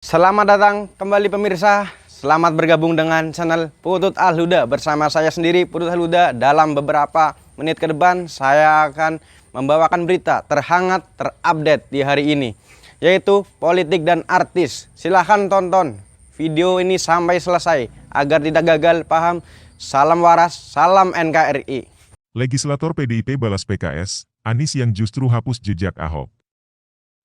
Selamat datang kembali pemirsa. Selamat bergabung dengan channel Putut Al-Huda. Bersama saya sendiri Putut Al-Huda. Dalam beberapa menit ke depan saya akan membawakan berita terhangat terupdate di hari ini, yaitu politik dan artis. Silahkan tonton video ini sampai selesai agar tidak gagal paham. Salam waras, salam NKRI. Legislator PDIP balas PKS, Anies yang justru hapus jejak Ahok.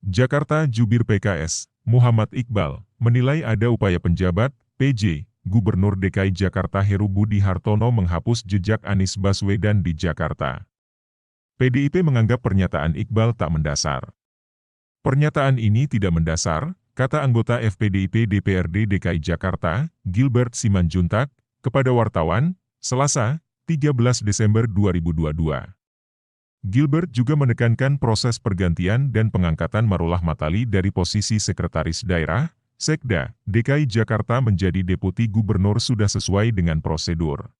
Jakarta. Jubir PKS, Muhammad Iqbal, menilai ada upaya penjabat, PJ, Gubernur DKI Jakarta Heru Budi Hartono menghapus jejak Anies Baswedan di Jakarta. PDIP menganggap pernyataan Iqbal tak mendasar. Pernyataan ini tidak mendasar, kata anggota FPDIP DPRD DKI Jakarta, Gilbert Simanjuntak, kepada wartawan, Selasa, 13 Desember 2022. Gilbert juga menekankan proses pergantian dan pengangkatan Marullah Matali dari posisi Sekretaris Daerah, Sekda, DKI Jakarta menjadi Deputi Gubernur sudah sesuai dengan prosedur.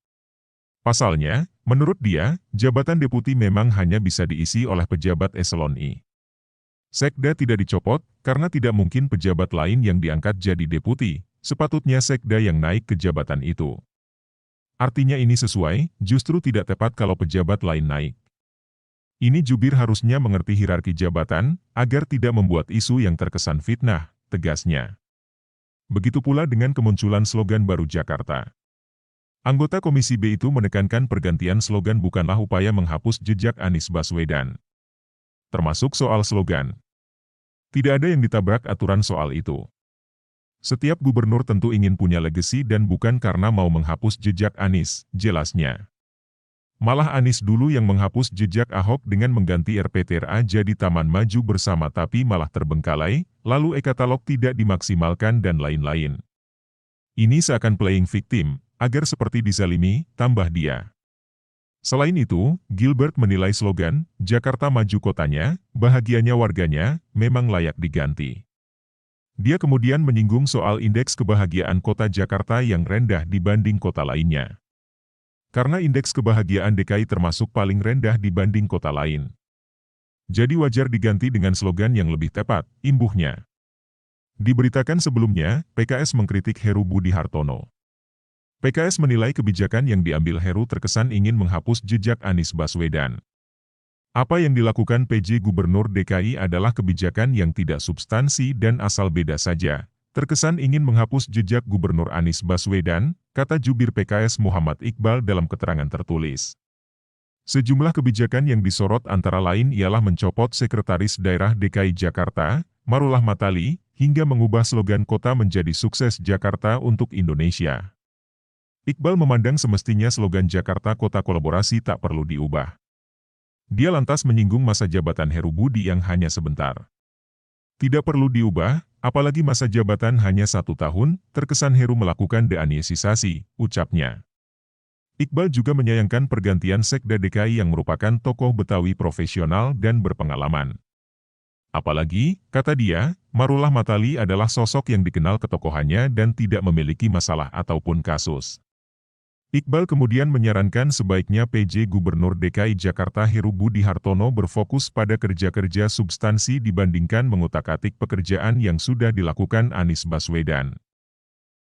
Pasalnya, menurut dia, jabatan deputi memang hanya bisa diisi oleh pejabat eselon I. Sekda tidak dicopot, karena tidak mungkin pejabat lain yang diangkat jadi deputi, sepatutnya Sekda yang naik ke jabatan itu. Artinya ini sesuai, justru tidak tepat kalau pejabat lain naik. Ini jubir harusnya mengerti hierarki jabatan, agar tidak membuat isu yang terkesan fitnah, tegasnya. Begitu pula dengan kemunculan slogan baru Jakarta. Anggota Komisi B itu menekankan pergantian slogan bukanlah upaya menghapus jejak Anies Baswedan. Termasuk soal slogan. Tidak ada yang ditabrak aturan soal itu. Setiap gubernur tentu ingin punya legasi dan bukan karena mau menghapus jejak Anies, jelasnya. Malah Anies dulu yang menghapus jejak Ahok dengan mengganti RPTRA jadi Taman Maju Bersama tapi malah terbengkalai, lalu e-katalog tidak dimaksimalkan dan lain-lain. Ini seakan playing victim, agar seperti dizalimi, tambah dia. Selain itu, Gilbert menilai slogan, Jakarta Maju Kotanya, bahagianya warganya, memang layak diganti. Dia kemudian menyinggung soal indeks kebahagiaan kota Jakarta yang rendah dibanding kota lainnya. Karena indeks kebahagiaan DKI termasuk paling rendah dibanding kota lain. Jadi wajar diganti dengan slogan yang lebih tepat, imbuhnya. Diberitakan sebelumnya, PKS mengkritik Heru Budi Hartono. PKS menilai kebijakan yang diambil Heru terkesan ingin menghapus jejak Anies Baswedan. Apa yang dilakukan PJ Gubernur DKI adalah kebijakan yang tidak substansi dan asal beda saja. Terkesan ingin menghapus jejak Gubernur Anies Baswedan, kata jubir PKS Muhammad Iqbal dalam keterangan tertulis. Sejumlah kebijakan yang disorot antara lain ialah mencopot Sekretaris Daerah DKI Jakarta, Marullah Matali, hingga mengubah slogan kota menjadi Sukses Jakarta untuk Indonesia. Iqbal memandang semestinya slogan Jakarta Kota Kolaborasi tak perlu diubah. Dia lantas menyinggung masa jabatan Heru Budi yang hanya sebentar. Tidak perlu diubah, apalagi masa jabatan hanya 1 tahun, terkesan Heru melakukan deaniesisasi, ucapnya. Iqbal juga menyayangkan pergantian Sekda DKI yang merupakan tokoh Betawi profesional dan berpengalaman. Apalagi, kata dia, Marullah Matali adalah sosok yang dikenal ketokohannya dan tidak memiliki masalah ataupun kasus. Iqbal kemudian menyarankan sebaiknya PJ Gubernur DKI Jakarta Heru Budi Hartono berfokus pada kerja-kerja substansi dibandingkan mengutak-atik pekerjaan yang sudah dilakukan Anies Baswedan.